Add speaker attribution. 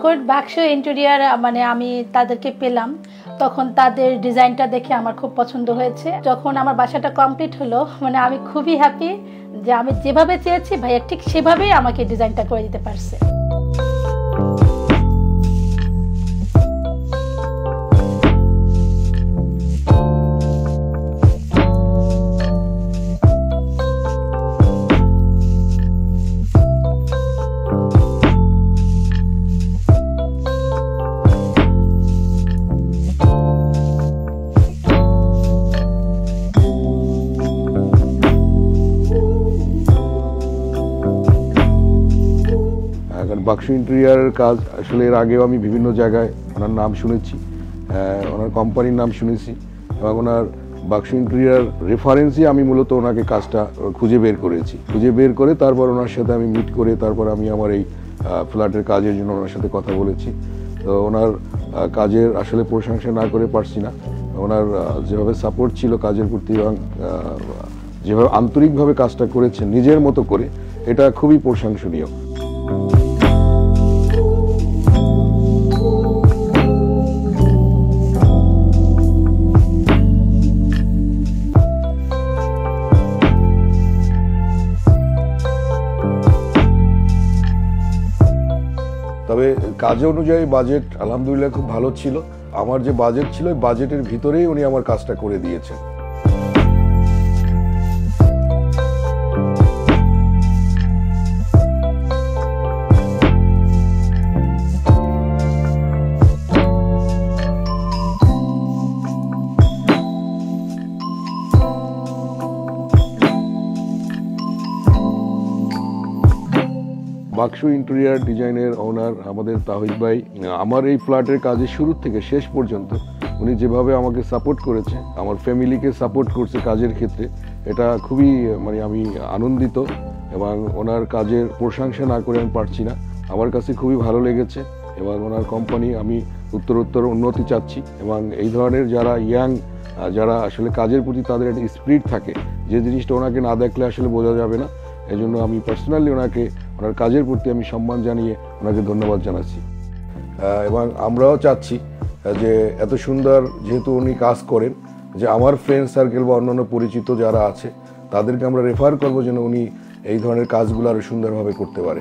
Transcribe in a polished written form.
Speaker 1: যখন বাক্স ইন্টেরিয়ার মানে আমি তাদেরকে পেলাম, তখন তাদের ডিজাইনটা দেখে আমার খুব পছন্দ হয়েছে। যখন আমার বাসাটা কমপ্লিট হলো, মানে আমি খুবই হ্যাপি যে আমি যেভাবে চেয়েছি ভাইয়া ঠিক সেভাবেই আমাকে ডিজাইনটা করে দিতে পারছে।
Speaker 2: বাক্স ইন্টেরিয়ারের কাজ আসলে এর আগেও আমি বিভিন্ন জায়গায় ওনার নাম শুনেছি, ওনার কোম্পানির নাম শুনেছি এবং ওনার বাক্স ইন্টেরিয়ার রেফারেন্সই আমি মূলত ওনাকে কাজটা খুঁজে বের করে তারপর ওনার সাথে আমি মিট করে তারপর আমি আমার এই ফ্ল্যাটের কাজের জন্য ওনার সাথে কথা বলেছি। তো ওনার কাজের আসলে প্রশংসা না করে পারছি না। ওনার যেভাবে সাপোর্ট ছিল কাজের প্রতি এবং যেভাবে আন্তরিকভাবে কাজটা করেছেন নিজের মতো করে, এটা খুবই প্রশংসনীয়। তবে কাজ অনুযায়ী বাজেট আলহামদুলিল্লাহ খুব ভালো ছিল। আমার যে বাজেট ছিল ওই বাজেটের ভিতরেই উনি আমার কাজটা করে দিয়েছেন। বাক্স ইন্টেরিয়ার ডিজাইনের ওনার আমাদের তাহিদ ভাই, আমার এই ফ্ল্যাটের কাজের শুরু থেকে শেষ পর্যন্ত উনি যেভাবে আমাকে সাপোর্ট করেছে, আমার ফ্যামিলিকে সাপোর্ট করছে কাজের ক্ষেত্রে, এটা খুবই মানে আমি আনন্দিত এবং ওনার কাজের প্রশংসা না করে আমি পারছি না। আমার কাছে খুবই ভালো লেগেছে এবং ওনার কোম্পানি আমি উত্তরোত্তর উন্নতি চাচ্ছি এবং এই ধরনের যারা ইয়াং, যারা আসলে কাজের প্রতি তাদের একটা স্পিরিট থাকে, যে জিনিসটা ওনাকে না দেখলে আসলে বোঝা যাবে না। এই জন্য আমি পার্সোনালি ওনাকে ওনার কাজের প্রতি আমি সম্মান জানিয়ে ওনাকে ধন্যবাদ জানাচ্ছি এবং আমরাও চাচ্ছি যে এত সুন্দর যেহেতু উনি কাজ করেন, যে আমার ফ্রেন্ড সার্কেল বা অন্যান্য পরিচিত যারা আছে তাদেরকে আমরা রেফার করবো যেন উনি এই ধরনের কাজগুলো আরও সুন্দরভাবে করতে পারে।